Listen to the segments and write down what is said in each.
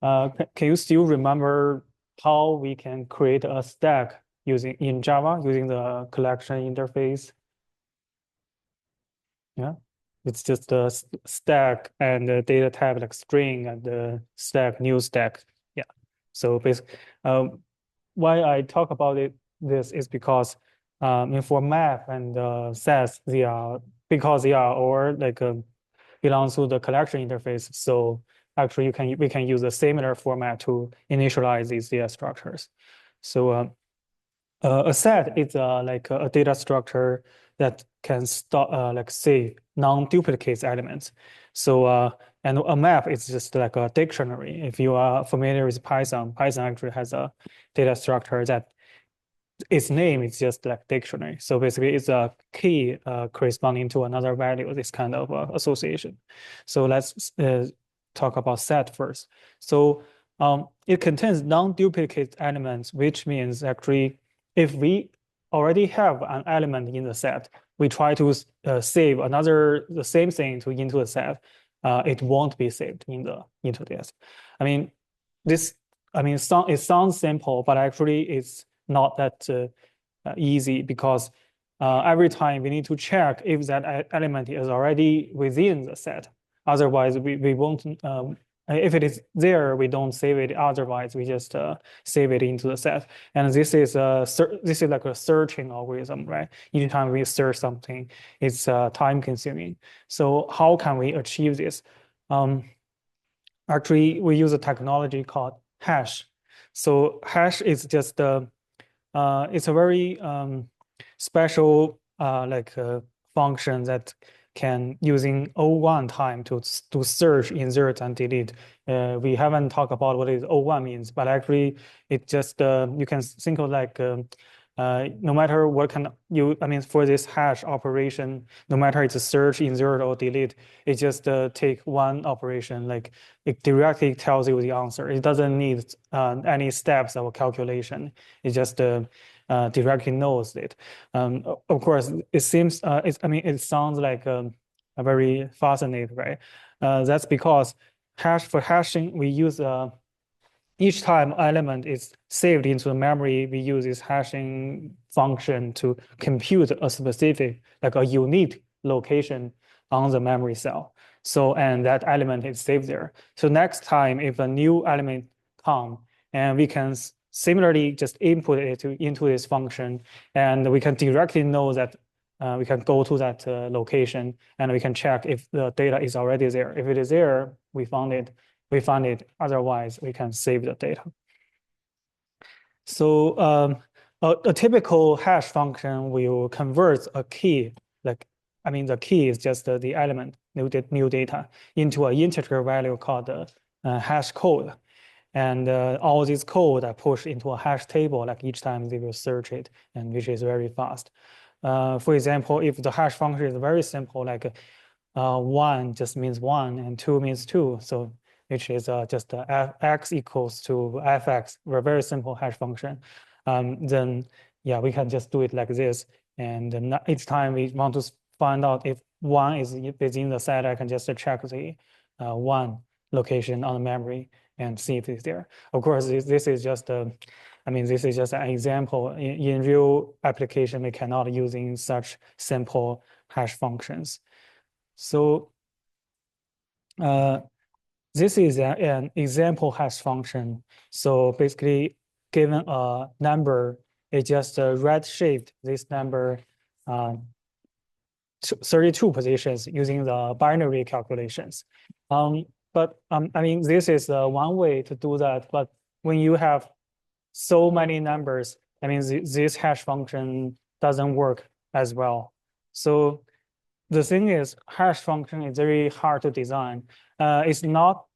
Can you still remember how we can create a stack using in Java using the collection interface? Yeah, it's just a stack and the data type like string and the stack, new stack. Yeah. So basically, why I talk about this is because for math and SAS, they are because they are all like belongs to the collection interface. So actually, we can use a similar format to initialize these data structures. So a set is like a data structure that can stop like save non-duplicate elements. So and a map is just like a dictionary. If you are familiar with Python, Python actually has a data structure that its name is just like dictionary. So basically, it's a key corresponding to another value. This kind of association. So let's talk about set first. So it contains non-duplicate elements, which means actually if we already have an element in the set, we try to save the same thing into the set, it won't be saved into this. I mean, this it sounds simple, but actually it's not that easy because every time we need to check if that element is already within the set. Otherwise, we won't if it is there, we don't save it. Otherwise, we just save it into the set. And this is like a searching algorithm, right? Each time we search something, it's time consuming. So how can we achieve this? Actually, we use a technology called hash. So hash is just it's a very special function that can using O1 time to search, insert, and delete. We haven't talked about what is O1 means, but actually it just you can think of like no matter what for this hash operation, no matter it's a search, insert, or delete, it just take one operation, like it directly tells you the answer. It doesn't need any steps of calculation. It just directly knows it. Of course, it seems, it sounds like a very fascinating, right? That's because for hashing, we use each time element is saved into the memory, we use this hashing function to compute a specific, like a unique location on the memory cell. So, and that element is saved there. So next time, if a new element come, and we can similarly just input it into this function, and we can directly know that we can go to that location, and we can check if the data is already there. If it is there, we found it. Otherwise, we can save the data. So a typical hash function will convert a key, the key is just the element, new data, into an integer value called hash code. And all these code are pushed into a hash table, like each time they will search it, and which is very fast. For example, if the hash function is very simple, like one just means one and two means two, so which is just x equals to fx, a very simple hash function, then yeah, we can just do it like this. And each time we want to find out if one is within the set, I can just check the one location on the memory and see if it's there. Of course, this is just this is just an example. In real application, we cannot using such simple hash functions. So this is an example hash function. So basically, given a number, it just redshift this number 32 positions using the binary calculations. This is one way to do that. But when you have so many numbers, this hash function doesn't work as well. So the thing is, hash function is very hard to design. It's not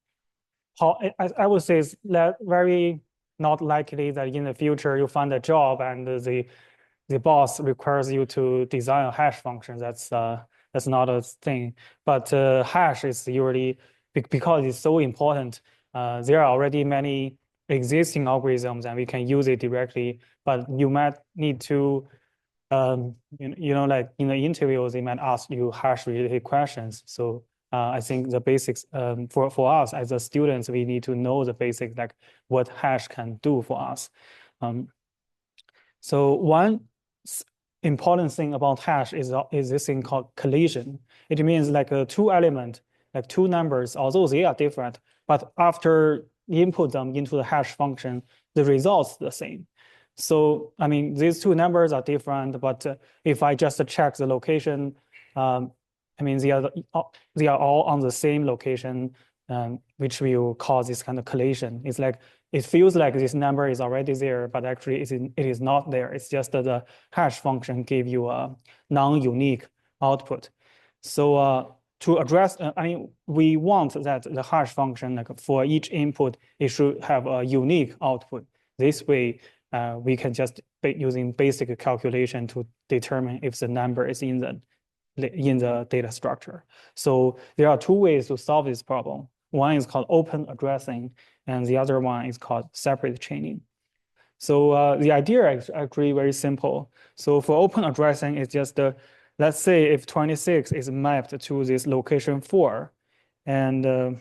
how I would say it's very not likely that in the future you find a job and the boss requires you to design a hash function. That's not a thing. But hash is usually because it's so important. There are already many existing algorithms and we can use it directly. But you might need to like in the interviews, they might ask you hash related questions. So I think the basics for us as a students, we need to know the basics, like what hash can do for us. So one important thing about hash is this thing called collision. It means like two element, like two numbers, although they are different, but after input them into the hash function, the results the same. So I mean, these two numbers are different, but if I just check the location, I mean, they are all on the same location, which will cause this kind of collision. It's like it feels like this number is already there, but actually it is not there. It's just that the hash function give you a non-unique output. So to address, I mean, we want that the hash function, like for each input, it should have a unique output. This way, we can just using basic calculation to determine if the number is in the data structure. So there are two ways to solve this problem. One is called open addressing, and the other one is called separate chaining. So the idea is actually very simple. So for open addressing, it's just, let's say if 26 is mapped to this location 4, and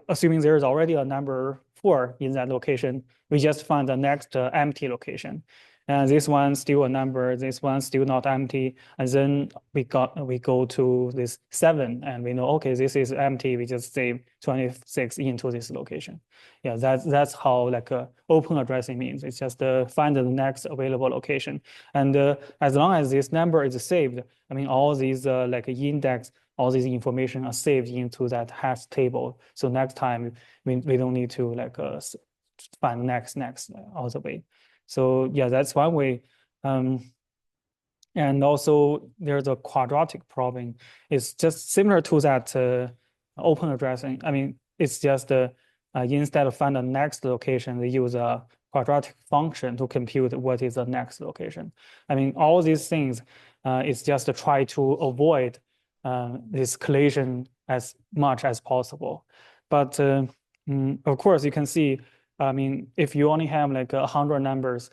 assuming there's already a number 4 in that location, we just find the next empty location. And this one still a number, this one still not empty. And then we go to this 7 and we know, okay, this is empty. We just save 26 into this location. Yeah, that's how like open addressing means. It's just find the next available location. And as long as this number is saved, I mean, all these like index, all these information are saved into that hash table. So next time we don't need to like find next all the way. So yeah, that's one way. And also there's a quadratic problem. It's just similar to that open addressing. I mean, it's just instead of find the next location, they use a quadratic function to compute what is the next location. I mean, all these things is just to try to avoid this collision as much as possible. But of course, you can see, I mean, if you only have like 100 numbers,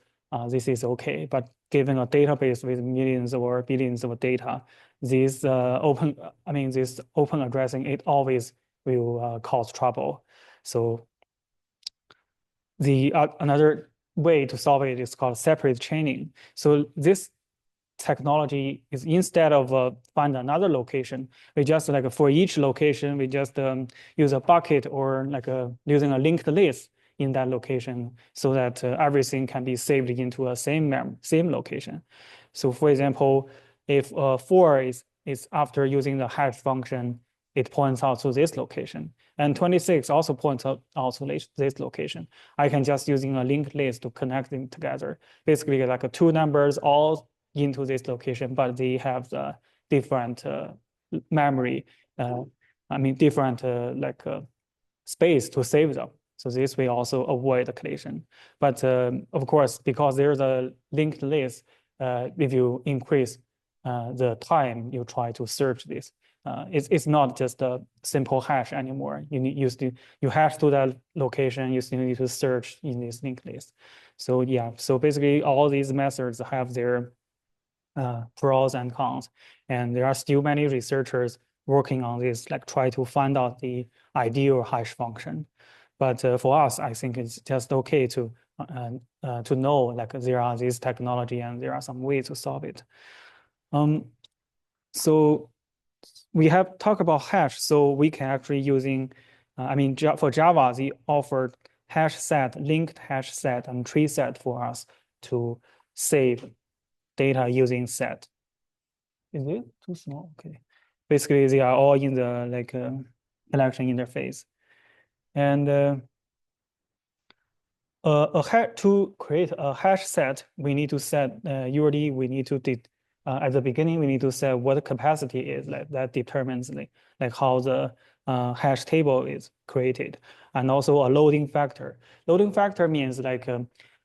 this is okay. But given a database with millions or billions of data, this open addressing, it always will cause trouble. So the another way to solve it is called separate chaining. So this technology is instead of find another location, we just like for each location, we just use a bucket or like using a linked list in that location so that everything can be saved into a same location. So for example, if 4 is after using the hash function, it points out to this location. And 26 also points out to this location. I can just using a linked list to connect them together. Basically like two numbers all into this location, but they have the different memory, different space to save them. So this way also avoid the collision. But of course, because there's a linked list, if you increase the time you try to search this, it's not just a simple hash anymore. You hash to that location, you still need to search in this linked list. So yeah, so basically all these methods have their pros and cons, and there are still many researchers working on this, like try to find out the ideal hash function. But for us, I think it's just okay to know like there are these technology and there are some ways to solve it. So we have talked about hash, so we can actually using, for Java, they offered hash set, linked hash set, and tree set for us to save data using set. Is it too small? Okay. Basically, they are all in the like collection interface. And to create a hash set, we need to set usually we need to at the beginning we need to set what the capacity is, like that determines like how the hash table is created, and also a loading factor. Loading factor means like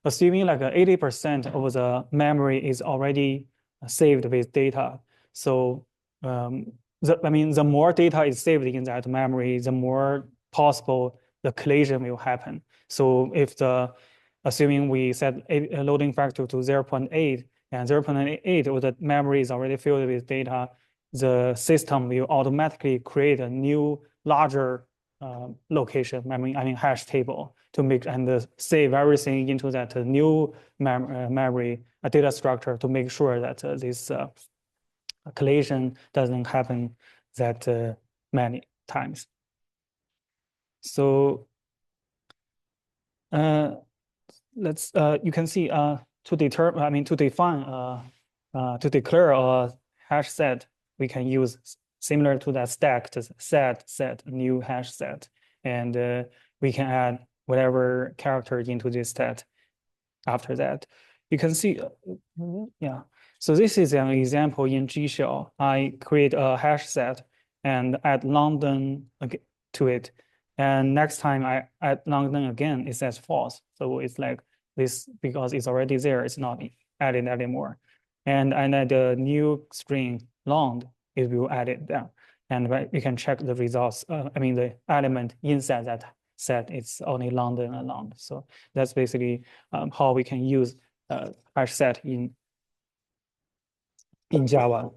assuming like 80% of the memory is already saved with data. So the more data is saved in that memory, the more possible the collision will happen. So if assuming we set a loading factor to 0.8 and 0.8 or the memory is already filled with data, the system will automatically create a new larger location, I mean hash table to make and save everything into that new memory data structure to make sure that this collision doesn't happen that many times. So let's you can see to define to declare a hash set, we can use similar to that stack, just set new hash set, and we can add whatever character into this set. After that, you can see, yeah. So this is an example in G Shell. I create a hash set and add London to it. And next time I add London again, it says false. So it's like this, because it's already there, it's not added anymore. And I add a new string long, it will add it down. And you can check the results, the element inside that set, it's only London and long. So that's basically how we can use hash set in Java.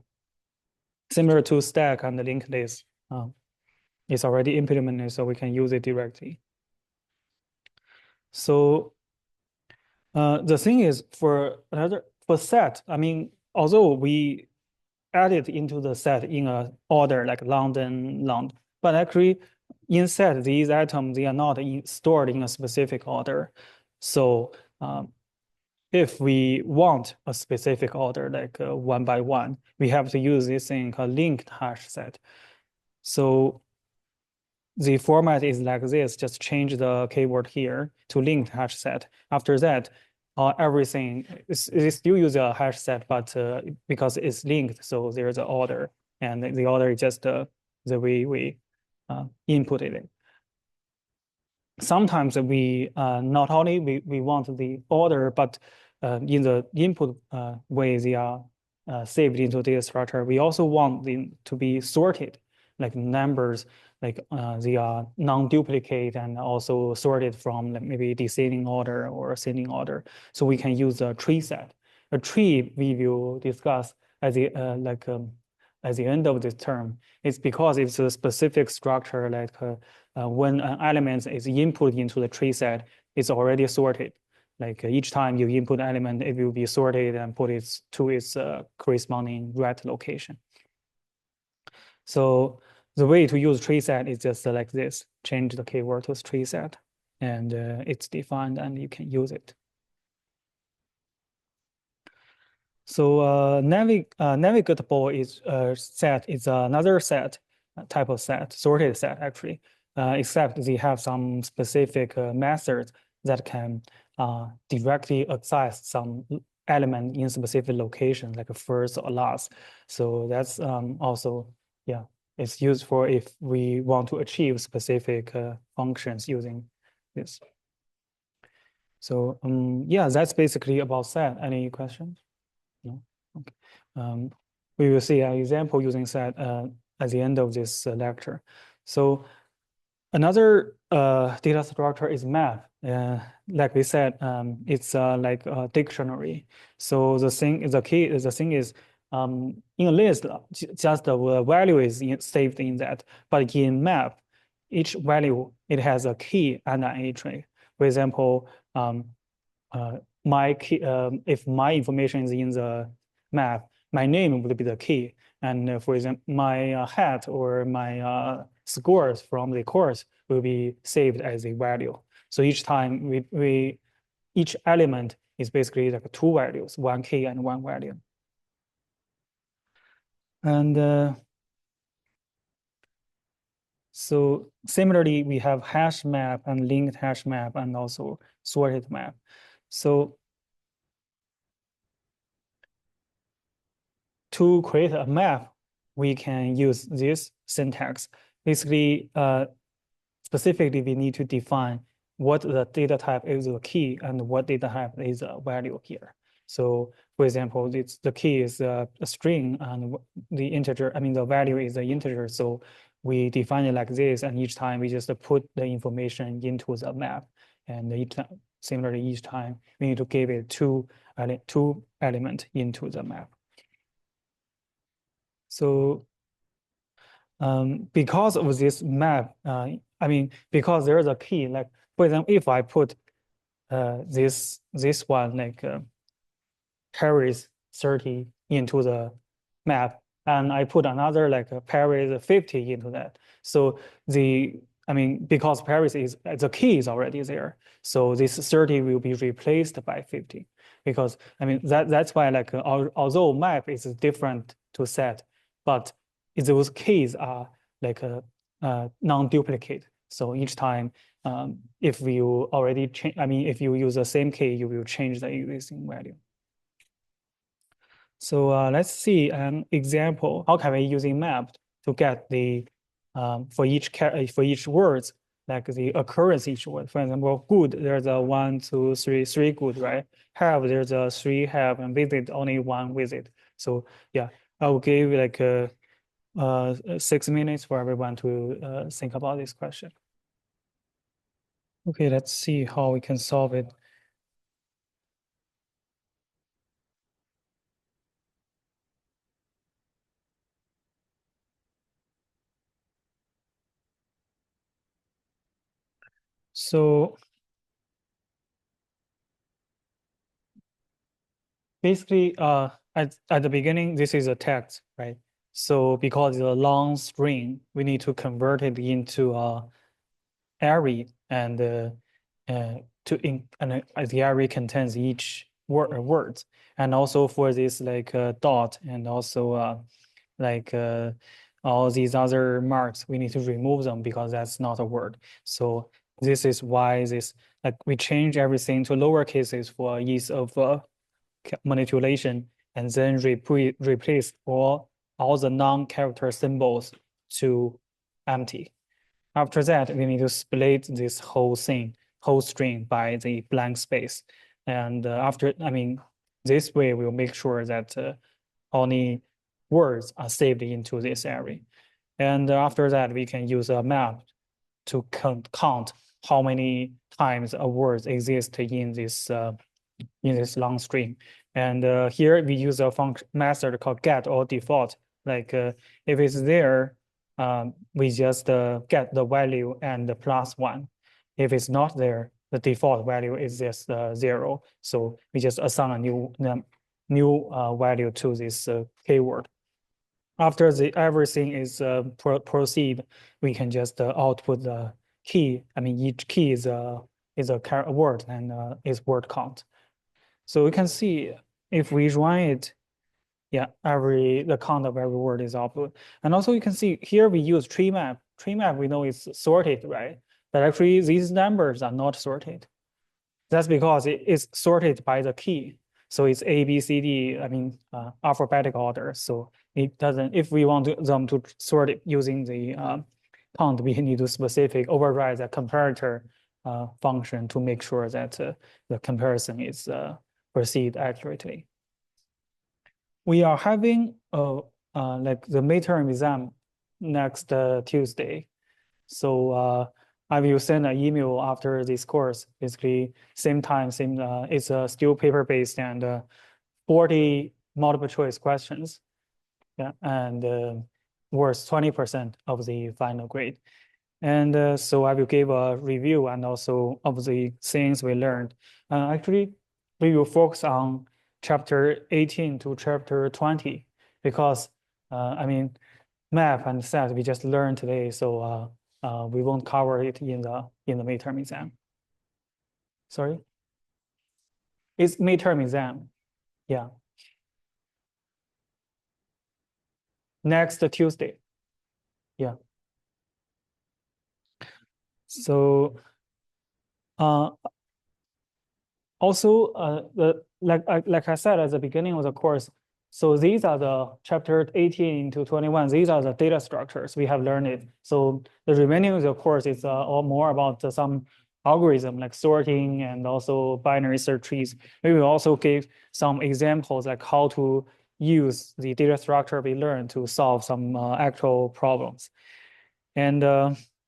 Similar to stack and the linked list, it's already implemented, so we can use it directly. So the thing is, for set, although we add it into the set in a order like London, but actually in set, these items, they are not stored in a specific order. So if we want a specific order, like one by one, we have to use this thing called linked hash set. So the format is like this, just change the keyword here to linked hash set. After that, everything is still use a hash set, but because it's linked, so there's an order, and the order is just the way we inputted it. Sometimes we not only we want the order, but in the input way they are saved into data structure, we also want them to be sorted, like numbers, like they are non-duplicate and also sorted from maybe descending order or ascending order. So we can use a tree set. A tree we will discuss at the at the end of this term. It's because it's a specific structure, like when an element is input into the tree set, it's already sorted. Like each time you input element, it will be sorted and put it to its corresponding right location. So the way to use tree set is just like this: change the keyword to tree set, and it's defined, and you can use it. So navigable is set is another set type of set, sorted set actually, except they have some specific methods that can directly access some element in specific location, like a first or last. So that's also, yeah, it's useful if we want to achieve specific functions using this. So yeah, that's basically about set. Any questions? No? Okay. We will see an example using set at the end of this lecture. So another data structure is map. Like we said, it's like a dictionary. So the thing is in a list, just the value is saved in that. But in map, each value, it has a key and an entry. For example, my key, if my information is in the map, my name would be the key. And for example, my hat or my scores from the course will be saved as a value. So each time each element is basically like two values, one key and one value. And so similarly, we have hash map and linked hash map and also sorted map. So to create a map, we can use this syntax. Basically, specifically, we need to define what the data type is the key and what data type is a value here. So for example, the key is a string and the integer, the value is an integer. So we define it like this, and each time we just put the information into the map. And similarly, each time we need to give it two element into the map. So because of this map, I mean, because there's a key, like for example, if I put this one like carries 30 into the map, and I put another like Paris 50 into that. So I mean, because Paris is the key is already there, so this 30 will be replaced by 50. Because I mean that's why like although map is different to set, but those keys are like non-duplicate. So each time, if you already change, I mean, if you use the same key, you will change the existing value. So let's see an example. How can we using map to get the for each words, like the occurrence each word. For example, good, there's a 1, 2, 3, 3 good, right? Have, there's a 3 have, and visit, only 1 visit. So yeah, I will give like 6 minutes for everyone to think about this question. Okay, let's see how we can solve it. So basically, at the beginning, this is a text, right? So because it's a long string, we need to convert it into a array, and the array contains each words, and also for this like dot, and also like all these other marks, we need to remove them because that's not a word. So this is why this, like, we change everything to lower cases for ease of manipulation, and then replace all the non-character symbols to empty. After that, we need to split this whole string by the blank space. And I mean, this way we'll make sure that only words are saved into this array. And after that, we can use a map to count how many times a word exists in this long string. And here we use a function method called get or default. Like if it's there, we just get the value and the +1. If it's not there, the default value is just 0. So we just assign a new value to this keyword. After everything is proceed, we can just output the key. I mean, each key is a word, and is word count. So we can see if we run it, yeah, the count of every word is output. And also you can see here we use tree map. Tree map we know is sorted, right? But actually these numbers are not sorted. That's because it is sorted by the key. So it's A, B, C, D, I mean, alphabetic order. So it doesn't, if we want them to sort it using the count, we need to specific override the comparator function to make sure that the comparison is proceed accurately. We are having like the midterm exam next Tuesday. So I will send an email after this course, basically same time, same, it's still paper-based, and 40 multiple choice questions. Yeah, and worth 20% of the final grade. And so I will give a review and also of the things we learned. Actually, we will focus on chapter 18 to chapter 20, because I mean, map and set we just learned today, so we won't cover it in the midterm exam. Sorry? It's midterm exam. Yeah. Next Tuesday. Yeah. So also like I said at the beginning of the course, so these are the chapter 18 to 21. These are the data structures we have learned it. So the remaining of the course is all more about some algorithm like sorting and also binary search trees. We will also give some examples like how to use the data structure we learned to solve some actual problems. And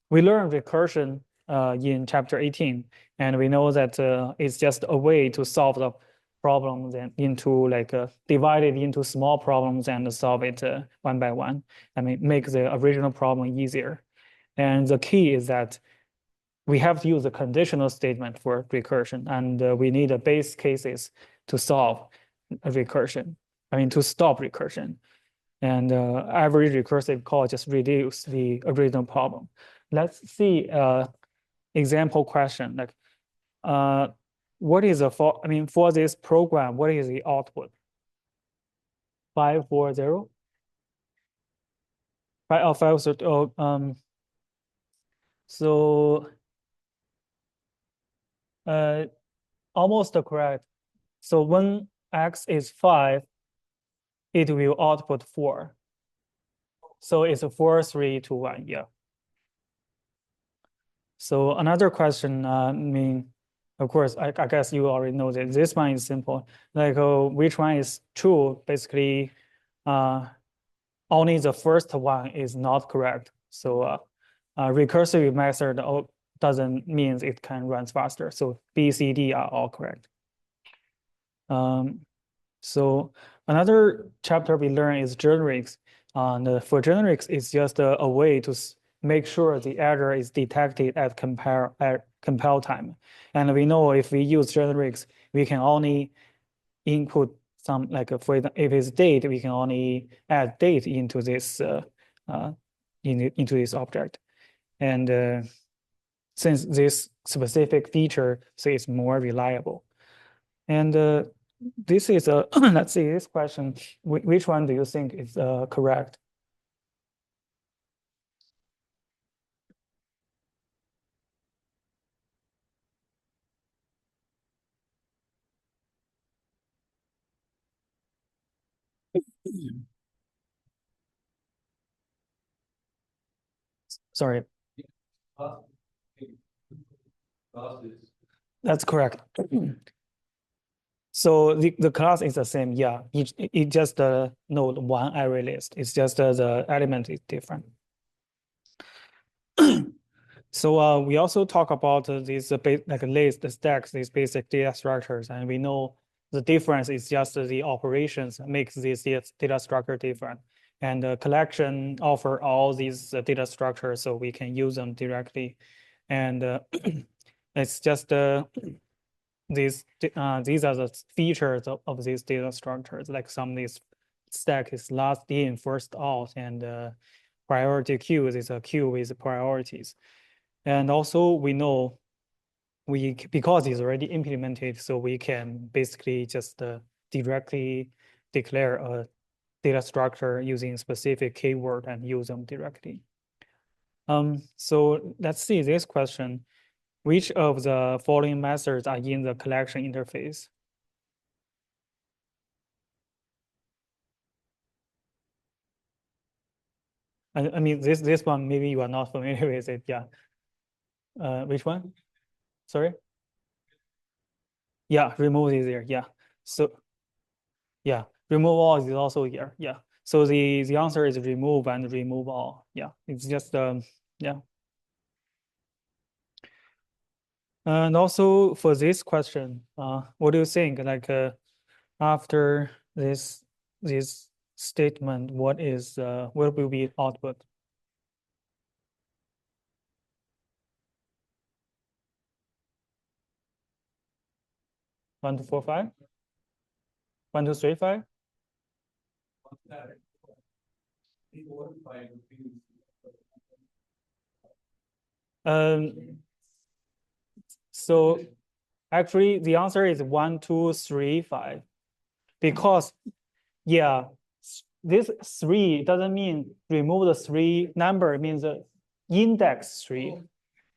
we learned recursion in chapter 18, and we know that it's just a way to solve the problems and into like divide it into small problems and solve it one by one. I mean, make the original problem easier. And the key is that we have to use a conditional statement for recursion, and we need a base cases to solve a recursion. I mean, to stop recursion. And every recursive call just reduce the original problem. Let's see example question like what is for this program, what is the output? 540? 530. So almost correct. So when x is 5, it will output 4. So it's a 4, 3, 2, 1. Yeah. So another question, of course, I guess you already know that this one is simple. Like which one is true? Basically, only the first one is not correct. So recursive method doesn't mean it can run faster. So B, C, D are all correct. So another chapter we learn is generics. For generics, it's just a way to make sure the error is detected at compile time. And we know if we use generics, we can only input some, like for example, if it's date, we can only add date into this into this object. And since this specific feature, so it's more reliable. And this is a let's see this question. Which one do you think is correct? Sorry. That's correct. So the class is the same, yeah. It just node one array list. It's just the element is different. So we also talk about these like list, the stacks, these basic data structures, and we know the difference is just the operations makes this data structure different. And the collection offer all these data structures so we can use them directly. And it's just these are the features of these data structures. Like some of these stack is last in, first out, and priority queues is a queue with priorities. And also we know because it's already implemented, so we can basically just directly declare a data structure using specific keyword and use them directly. So let's see this question. Which of the following methods are in the collection interface? I mean, this one, maybe you are not familiar with it. Yeah. Which one? Sorry? Yeah, remove is there. Yeah. So yeah, remove all is also here. Yeah. So the answer is remove and remove all. Yeah. It's just yeah. And also for this question, what do you think? Like after this statement, what will be output? 1, 2, 4, 5? 1, 2, 3, 5? So actually the answer is 1, 2, 3, 5. Because yeah, this 3 doesn't mean remove the 3 number, it means the index 3.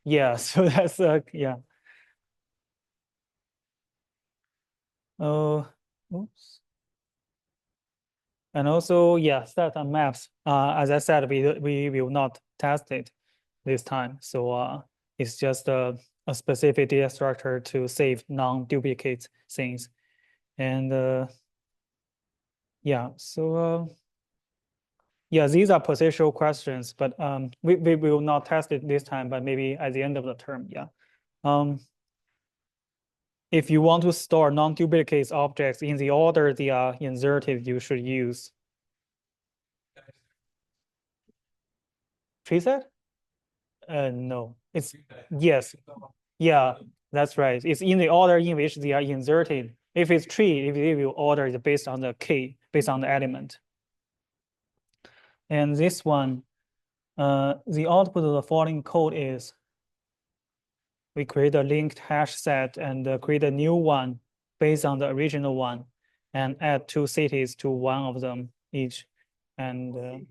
Yeah, so that's yeah. Oh, oops. And also, yeah, set on maps. As I said, we will not test it this time. So it's just a specific data structure to save non-duplicate things. And yeah, so yeah, these are positional questions, but we will not test it this time, but maybe at the end of the term, yeah. if you want to store non-duplicate objects in the order they are inserted, you should use preset. No, it's yes, yeah, that's right. It's in the order in which they are inserted. If it's tree, if you order it based on the key, based on the element. And this one, the output of the following code is we create a linked hash set and create a new one based on the original one and add 2 cities to one of them each. And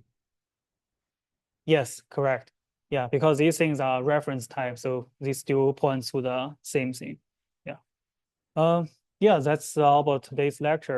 yes, correct. Yeah, because these things are reference type, so they still point to the same thing. Yeah. Yeah, that's all about today's lecture.